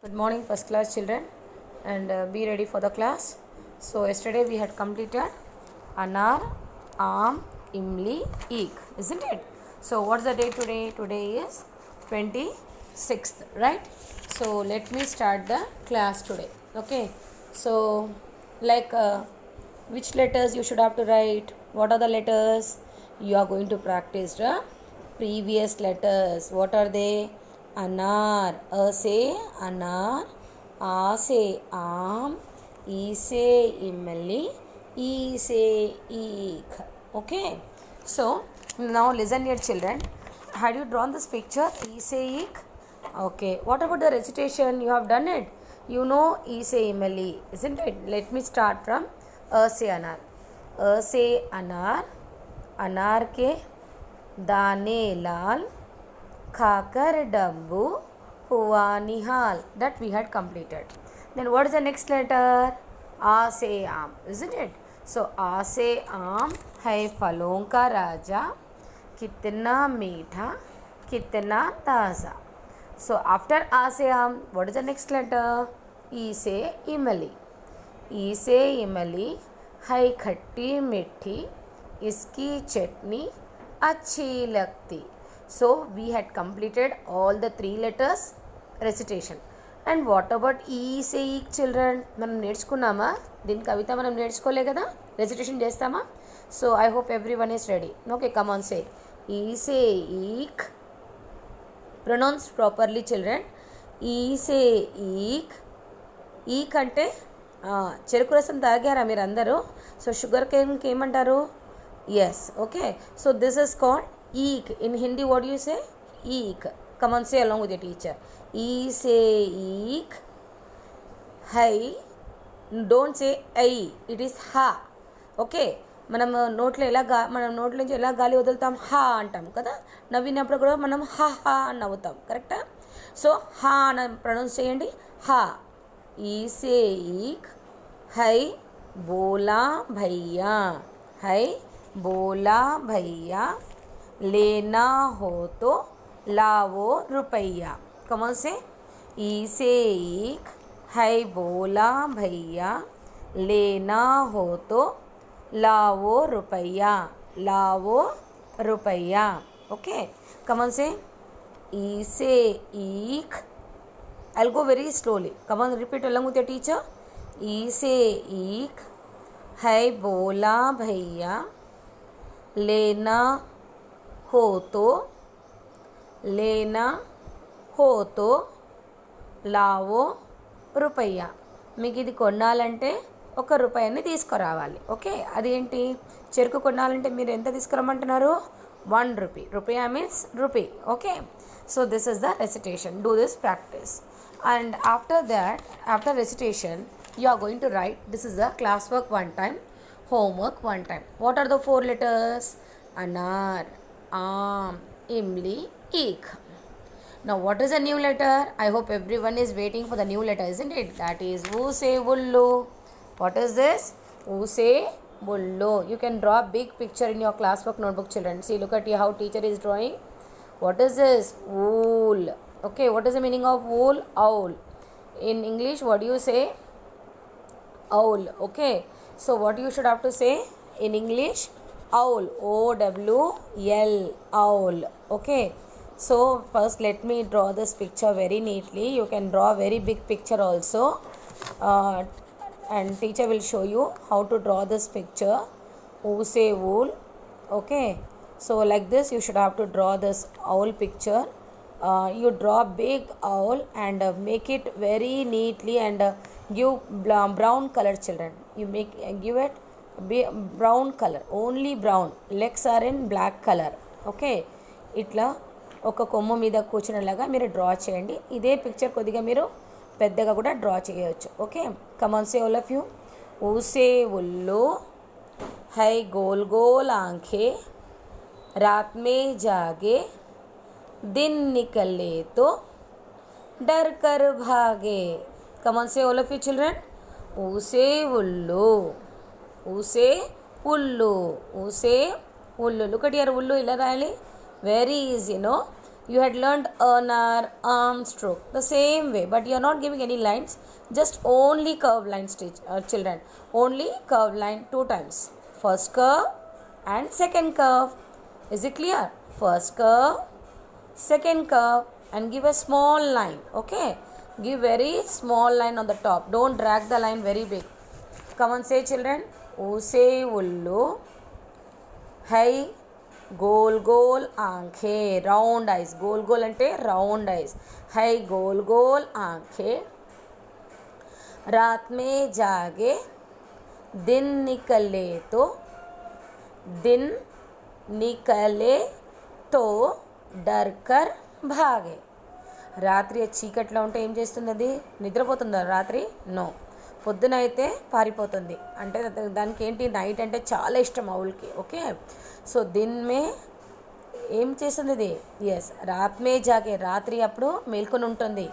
Good morning, first class children, and be ready for the class. So, yesterday we had completed Anar, Am, Imli, Eek, isn't it? So, what's the day today? Today is 26th, right? So, let me start the class today. Okay. So, like which letters you should have to write? What are the letters? You are going to practice the previous letters. What are they? Anar. A say anar. A say am. E say imli. E say eek. Okay. So now listen here, children. Had you drawn this picture? E say eek. Okay. What about the recitation? You have done it. You know E say imli, isn't it? Let me start from A say anar. A say anar. अनार के दाने लाल खाकर डब्बू हुआ निहाल. That we had completed. Then what is the next letter? आ से आम, isn't it? So आ से आम है फलों का राजा, कितना मीठा कितना ताज़ा. So after आ से आम, what is the next letter? ई से इमली. ई से इमली है खट्टी मीठी, इसकी चटनी अच्छी लगती. So we had completed all the three letters recitation. And what about E say eek, children? మనం నేర్చుకున్నామా? దీని కవిత మనం నేర్చుకోలే కదా, recitation చేస్తామా? So I hope everyone is ready. Okay, come on, say E say eek. Pronounce properly, children. E say eek. ఈక్ అంటే చెరుకు రసం తాగారా మీరు అందరూ? సో షుగర్ కేన్కి ఏమంటారు? Yes. Okay. So this is called ఈక్. In Hindi what you say? ఈక్. Come on, say along with the teacher. ఈ సే ఈక్. హై. Don't say I, it is హా. ఓకే. మనం నోట్లో నుంచి ఎలా గాలి వదులుతాం? హా అంటాం కదా. నవ్వినప్పుడు కూడా మనం హా హా అని నవ్వుతాం, కరెక్టా? సో హా అని ప్రొనౌన్స్ చేయండి. హా. ई से ईक. है बोला भैया. है बोला भैया. लेना हो तो लाओ रुपया. कौन से? ई से ईक. है बोला भैया. लेना हो तो लाओ रुपया. लाओ रुपया. ओके. कौन से? ई से ईक. I'll go very slowly. Come on, repeat along with your teacher. E से ईक. है बोला भैया. लेना हो तो లావో రూపాయ. మీకు ఇది కొనాలంటే ₹1 తీసుకురావాలి. ఓకే. అదేంటి? చెరుకు కొనాలంటే మీరు ఎంత తీసుకురమ్మంటున్నారు? ₹1. రూపాయ means rupee. Okay. So this is the recitation. Do this practice. And after that, after recitation, you are going to write. This is the classwork one time, homework one time. What are the 4 letters? Anar, Am, Imli, Eek. Now what is a new letter? I hope everyone is waiting for the new letter, isn't it? That is U say Ullu. What is this? U say Ullu. You can draw a big picture in your classwork notebook, children. See, look at how teacher is drawing. What is this? Wool. Okay, what is the meaning of wool? Owl. In English, what do you say? Owl. Okay, so what you should have to say in English? Owl. O-W-L. Owl. Okay, so first let me draw this picture very neatly. You can draw a very big picture also, and teacher will show you how to draw this picture. Who say wool? Okay. So like this you should have to draw this owl picture. You draw big owl and make it very neatly and give brown color, children. You give it brown color, only brown. Legs are in black color. Okay. ఇట్లా ఒక కొమ్మ మీద కూర్చునేలాగా మీరు draw చేయండి. ఇదే picture కొద్దిగా మీరు పెద్దగా కూడా డ్రా చేయవచ్చు. Okay. Come on, say all of you. ఊసే ఉల్లు. హై గోల్ గోల్ ఆంఖే. रात में जागे. दिन निकले तो डर कर भागे. Come on, say all of you, children. ऊसे उल्लू. ऊसे उल्लू. ऊसे उल्लू. Look at your उल्लू. ఇలా రాయాలి. Very easy, no? You had learned an arm stroke the same way, but you are not giving any lines, just only curved line stitch, children. Only curved line 2 times. First curve and second curve. Is it clear? First curve, second curve, and give a small line. Okay, give very small line on the top. Don't drag the line very big. Come on, say children. Use ullu hai गोल गोल आंखें, round eyes. गोल गोल అంటే round eyes. है गोल गोल आंखें. रात में जागे दिन निकले तो, दिन निकले तो डर कर भागे. రాత్రి చీకట్లో ఉంటే ఏం చేస్తుంది? అది నిద్రపోతుందా రాత్రి? నో. పొద్దున అయితే పారిపోతుంది. అంటే దానికి ఏంటి, నైట్ అంటే చాలా ఇష్టం ఆవులకి. ఓకే, సో దీన్మే ఏం చేస్తుంది ఇది? ఎస్, రాత్ మే జాగే, రాత్రి అప్పుడు మేల్కొని ఉంటుంది.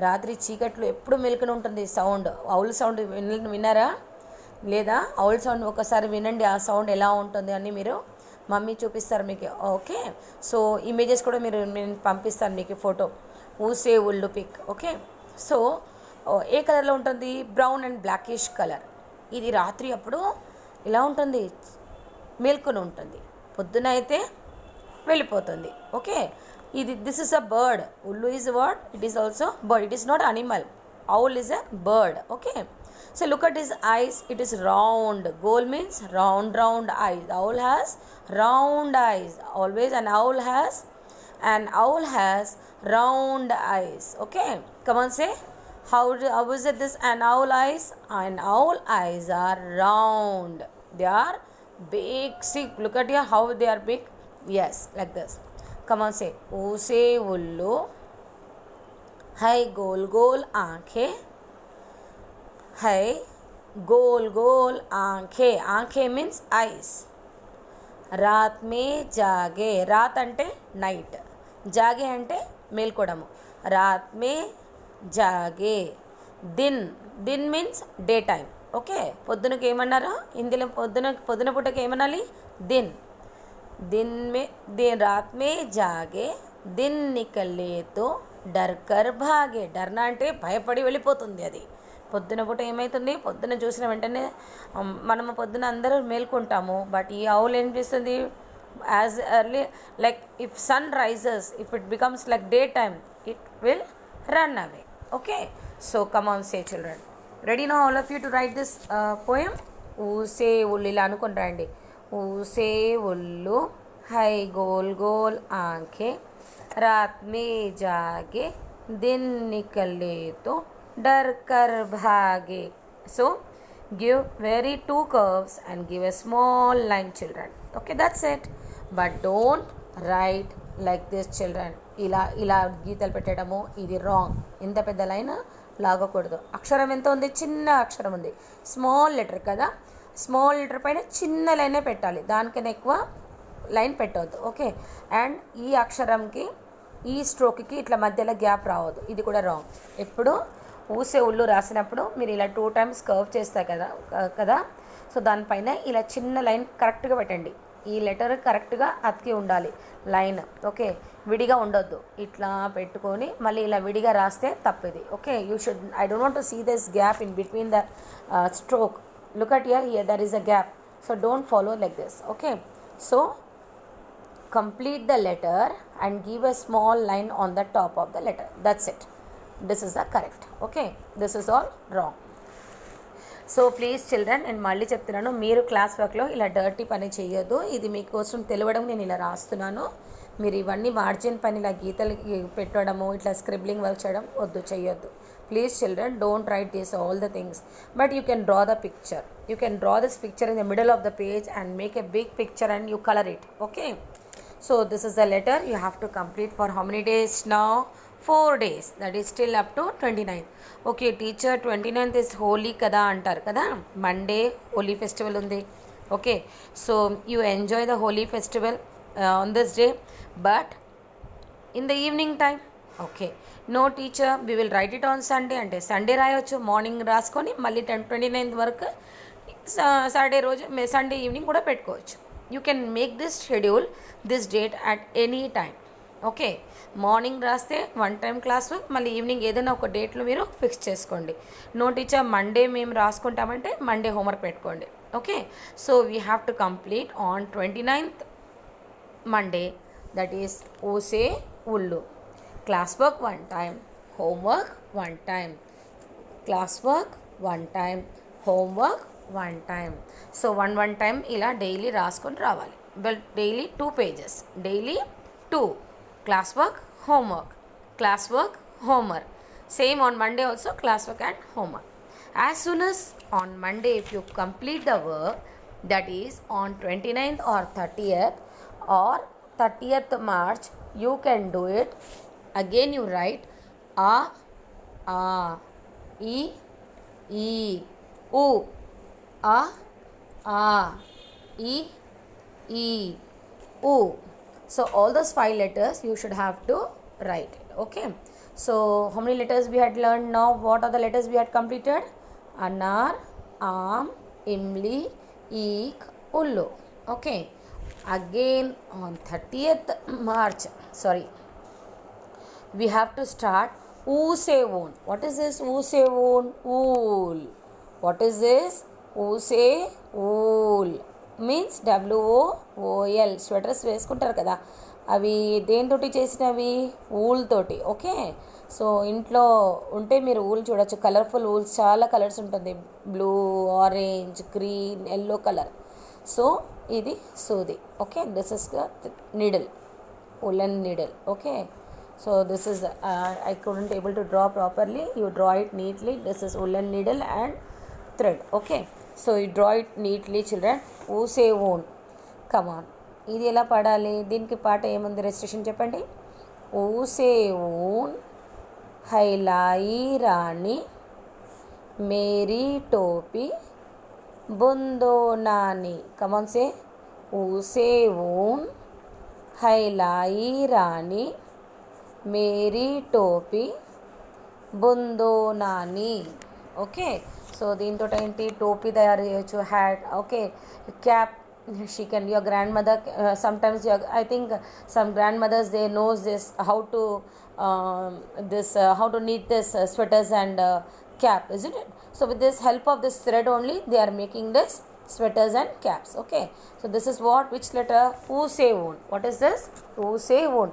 రాత్రి చీకట్లో ఎప్పుడు మేల్కొని ఉంటుంది. సౌండ్, ఆవుల సౌండ్ విన్నారా లేదా? ఆవుల సౌండ్ ఒకసారి వినండి, ఆ సౌండ్ ఎలా ఉంటుంది అని మీరు మమ్మీ చూపిస్తారు మీకు. ఓకే, సో ఇమేజెస్ కూడా నేను పంపిస్తాను మీకు ఫోటో. ఊసే ఉల్లు పిక్. ఓకే, సో ఏ కలర్లో ఉంటుంది? Brown and blackish colour. ఇది రాత్రి అప్పుడు ఇలా ఉంటుంది, మేల్కొని ఉంటుంది. పొద్దున అయితే వెళ్ళిపోతుంది. ఓకే, ఇది this is a bird. ఉల్లు is word, it is also bird. It is not animal. owl is a bird. Okay, so look at his eyes. It is round. Goal means round eyes. The owl has round eyes. Always an owl has round eyes. Okay, come on, say how is it this an owl eyes? An owl eyes are round. They are big. See, look at here how they are big. Yes, like this. Come on, say use ullu है गोल गोल आंखें. है गोल गोल आंखें. आंखें means eyes. रात में जागे. रात అంటే నైట్, జాగే అంటే మేల్కోవడము. రాత్ మే జాగే. దిన్, దిన్ మీన్స్ డే టైం. ఓకే, పొద్దునకి ఏమన్నారా హిందీలో? పొద్దున పూటకి ఏమనాలి? దిన్. దిన్ మే రాత్ మే జాగే దిన్ నికలే తో డర్కర్ భాగే. డర్నా అంటే భయపడి వెళ్ళిపోతుంది. అది పొద్దున పూట ఏమవుతుంది? పొద్దున చూసిన వెంటనే మనము పొద్దున అందరూ మేల్కొంటాము. బట్ ఈ ఆవుల్ ఏం చేస్తుంది? As early like if sun rises, if it becomes like day time, it will run away. Okay, so come on, say children. Ready no all of you to write this poem? ఊసే ఉల్లు, ఇలా అనుకుని రండి. ఊసే ఉల్లు హై గోల్ గోల్ ఆంఖే. रात में जागे दिन निकले तो डर कर भागे. So give very 2 curves and give a small line, children. Okay, that's it. But don't write like this, children. ఇలా గీతలు పెట్టడము ఇది రాంగ్. ఇంత పెద్ద లైన్ లాగకూడదు. అక్షరం ఎంత ఉంది? చిన్న అక్షరం ఉంది, స్మాల్ లెటర్ కదా. స్మాల్ లెటర్ పైన చిన్న లైనే పెట్టాలి, దానికన్నా ఎక్కువ లైన్ పెట్టవద్దు. ఓకే, అండ్ ఈ అక్షరంకి ఈ స్ట్రోక్కి ఇట్లా మధ్యలో గ్యాప్ రావద్దు. ఇది కూడా రాంగ్. ఎప్పుడు ఊసే ఉల్లు రాసినప్పుడు మీరు ఇలా 2 times కర్వ్ చేస్తారు కదా. సో దానిపైన ఇలా చిన్న లైన్ కరెక్ట్గా పెట్టండి. ఈ లెటర్ కరెక్ట్గా అతికి ఉండాలి లైన్. ఓకే, విడిగా ఉండొద్దు. ఇట్లా పెట్టుకొని మళ్ళీ ఇలా విడిగా రాస్తే తప్పిది. Okay, you should, I don't want to see this gap in between the stroke. Look at here there is a gap. So don't follow like this. Okay, so complete the letter and give a small line on the top of the letter. That's it. This is the correct. Okay, this is all wrong. So please children, నేను మళ్ళీ చెప్తున్నాను, మీరు class వర్క్లో ఇలా dirty పని చేయొద్దు. ఇది మీకోసం తెలియడం నేను ఇలా రాస్తున్నాను. మీరు ఇవన్నీ మార్జిన్ పని ఇలా గీతలు పెట్టడము, ఇట్లా స్క్రిబ్లింగ్ వర్క్ చేయడం వద్దు, చేయొద్దు. Please children, don't write this all the things, but you can draw the picture. You can draw this picture in the middle of the page and make a big picture and you color it. Okay, so this is the letter you have to complete for how many days now? 4 days. That is still up to 29th. Okay teacher, 29th is holy kada antar kada, Monday holy festival undi. Okay, so you enjoy the holy festival on this day, but in the evening time. Okay, no teacher, we will write it on Sunday. అంటే Sunday రాయొచ్చు, morning రాసుకొని మళ్ళీ 29th వరకు Saturday రోజు Sunday evening కూడా పెట్టుకోవచ్చు. You can make this schedule, this date at any time. Okay, morning రాస్తే 1 time class work, మళ్ళీ ఈవినింగ్ ఏదైనా ఒక డేట్లో మీరు ఫిక్స్ చేసుకోండి. నో టీచర్ మండే మేము రాసుకుంటామంటే మండే హోంవర్క్ పెట్టుకోండి. Okay, so we have to complete on 29th Monday, that is Ose Ullu. Classwork 1 time, homework 1 time. Classwork 1 time, homework 1 time. So 1 time ila daily raskoni ravali. Well, daily 2 pages. Daily 2. Classwork, homework. Classwork, homework. Same on Monday also, classwork and homework. As soon as on Monday if you complete the work, that is on 29th or 30th or 30th March, you can do it. Again you write a, e, u, a, e, u. So all those 5 letters you should have to write it. Okay, so how many letters we had learned now? What are the letters we had completed? Anar, Am, Imli, Eek, Ullu. Okay, again on 30th March, we have to start Usevoon. What is this Usevoon? Wool. What is this? Usevool means WOOL. Sweaters వేసుకుంటారు కదా, అవి దేనితోటి చేసినవి? Wool తోటి. Okay, so ఇంట్లో ఉంటే మీరు wool చూడొచ్చు. Colourful owls, చాలా కలర్స్ ఉంటుంది. Blue, orange, green, yellow colour. So ఇది సూది. Okay, this is the needle, woolen needle. Okay, so this is I couldn't able to draw properly. You draw it neatly. This is woolen needle and thread. Okay, so you draw it neatly children. Usevoon. Come on, ఇది ఎలా పాడాలి? దీనికి పాట ఏముంది? Recitation చెప్పండి. ఊసేవూన్ హైలాయి రాణి Mary టోపీ బుందో నాని. కమాన్ సే ఊసేవూన్ హైలాయి రాణి Mary టోపీ బుందో Nani. Okay, so దీంతో ఏంటి? టోపీ తయారు చేయొచ్చు, hat. Okay, cap. She can, your grandmother, sometimes I think some grandmothers, they knows this how to how to knit this sweaters and cap, isn't it? So with this help of this thread only they are making this sweaters and caps. Okay, so this is what, which letter? Usevoon. What is this? Usevoon.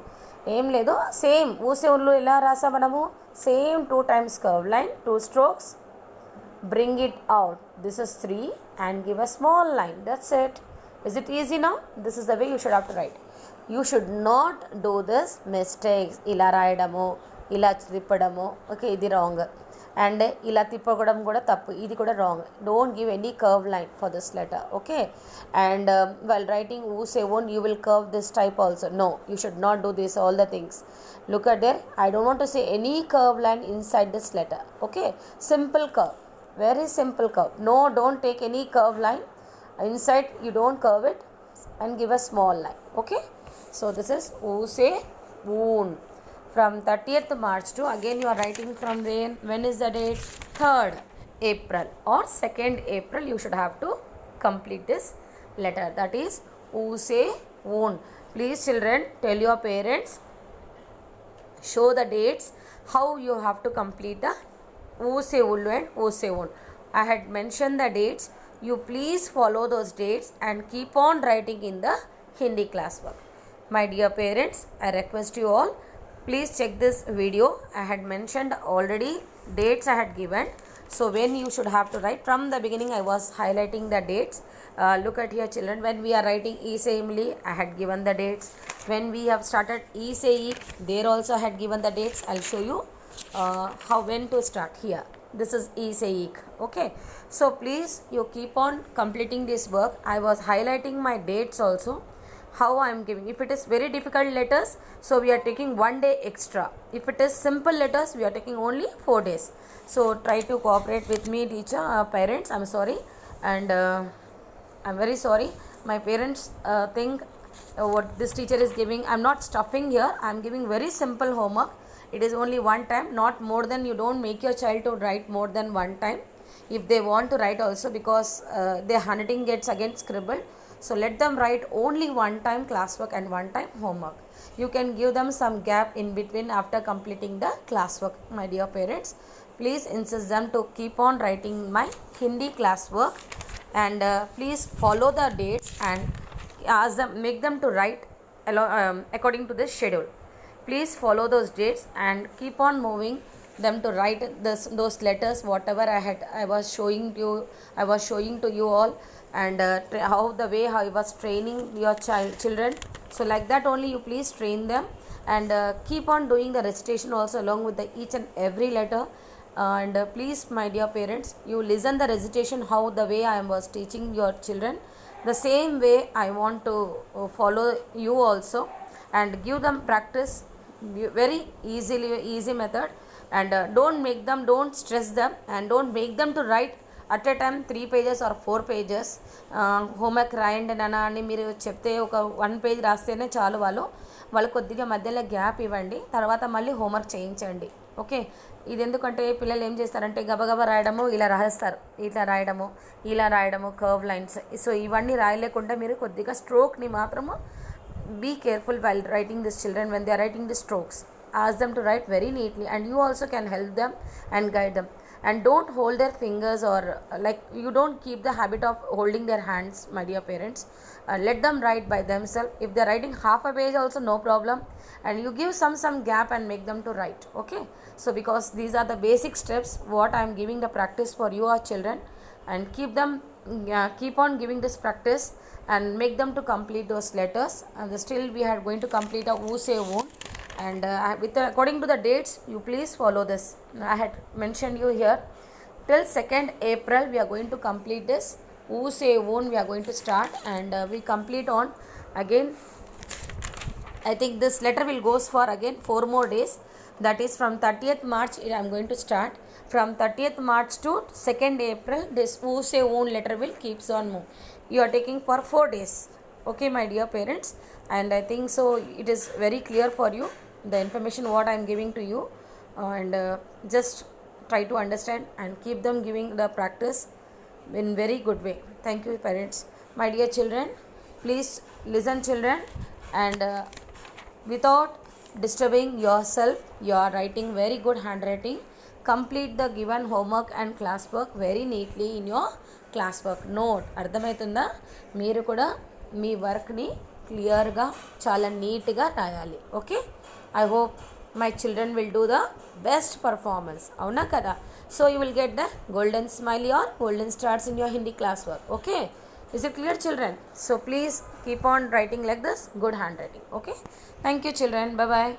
ఏం లేదు, same ఊసేవున్లో ఎలా రాసా మనము? Same 2 times curve line, 2 strokes, bring it out. This is 3 and give a small line. That's it. Is it easy now? This is the way you should have to write. You should not do this mistakes. ఇలా రాయడము, ఇలా తిప్పడము. Okay, ఇది wrong. And ఇలా తిప్పడం కూడా తప్పు, ఇది కూడా wrong. Don't give any curve line for this letter. Okay, and while writing Usevoon you will curve this type also. No, you should not do this, all the things. Look at there, I don't want to say any curve line inside this letter. Okay, simple curve, very simple curve. No, don't take any curve line inside, you don't curve it and give a small line. Okay, so this is Usevoon. From 30th March to, again you are writing from when is the date? 3rd April or 2nd April you should have to complete this letter, that is Usevoon. Please children, tell your parents, show the dates how you have to complete the Usevoon and Usevoon. I had mentioned the dates. You please follow those dates and keep on writing in the Hindi classwork. My dear parents, I request you all, please check this video. I had mentioned already dates I had given. So when you should have to write, from the beginning I was highlighting the dates. Look at here children, when we are writing Ise Imli, I had given the dates. When we have started Ise Eek, there also I had given the dates. I'll show you when to start here. This is Ise Eek. Okay, so please you keep on completing this work. I was highlighting my dates also, how I am giving. If it is very difficult letters, so we are taking 1 day extra. If it is simple letters, we are taking only 4 days. So try to cooperate with me, teacher, parents. I'm sorry, and I'm very sorry. My parents think what this teacher is giving, I'm not stuffing here. I'm giving very simple homework. It is only 1 time, not more than. You don't make your child to write more than 1 time if they want to write also, because their handwriting gets again scribbled. So let them write only one time classwork and one time homework. You can give them some gap in between after completing the classwork. My dear parents, please insist them to keep on writing my Hindi classwork, and please follow the dates and ask them, make them to write according to this schedule. Please follow those dates and keep on moving them to write those letters whatever I was showing to you all, and how the way how I was training your children. So like that only you please train them, and keep on doing the recitation also along with the each and every letter. And please, my dear parents, you listen the recitation how the way I was teaching your children, the same way I want to follow you also, and give them practice very easy method. And don't stress them, and don't make them to write at a time 3 pages or 4 pages. Homework రాయండి నాన్న అని మీరు చెప్తే ఒక 1 page రాస్తేనే చాలు. వాళ్ళు కొద్దిగా మధ్యలో గ్యాప్ ఇవ్వండి, తర్వాత మళ్ళీ హోంవర్క్ చేయించండి. ఓకే, ఇది ఎందుకంటే పిల్లలు ఏం చేస్తారంటే గబగబా రాయడము, ఇలా రాస్తారు, ఇలా రాయడము కర్వ్ లైన్స్. సో ఇవన్నీ రాయలేకుండా మీరు కొద్దిగా స్ట్రోక్ని మాత్రము be careful while writing this children when they are writing the strokes. Ask them to write very neatly, and you also can help them and guide them. And don't hold their fingers, or like you don't keep the habit of holding their hands, my dear parents. Let them write by themselves. If they are writing half a page also, no problem, and you give some gap and make them to write. Okay, so because these are the basic steps what I am giving the practice for your children, and keep on giving this practice and make them to complete those letters. And still we are going to complete a who say won, and according to the dates you please follow this. I had mentioned you here till 2nd April we are going to complete this who say won. We are going to start, and we complete on again. I think this letter will goes for again 4 more days. That is from 30th March I am going to start. From 30th March to 2nd April this who say won letter will keeps on move. You are taking for 4 days. Okay, my dear parents, and I think so it is very clear for you the information what I am giving to you, and just try to understand and keep them giving the practice in very good way. Thank you, parents. My dear children, please listen children, and without disturbing yourself, you are writing very good handwriting. Complete the given homework and classwork very neatly in your classwork note. అర్థమవుతుందా? మీరు కూడా మీ వర్క్ని క్లియర్గా చాలా నీట్గా రాయాలి. Okay, I hope my children will do the best performance. అవునా కదా? So you will get the golden smiley or golden stars in your Hindi class work. Okay, is it clear children? So please keep on writing like this good handwriting. Okay, thank you children, bye bye.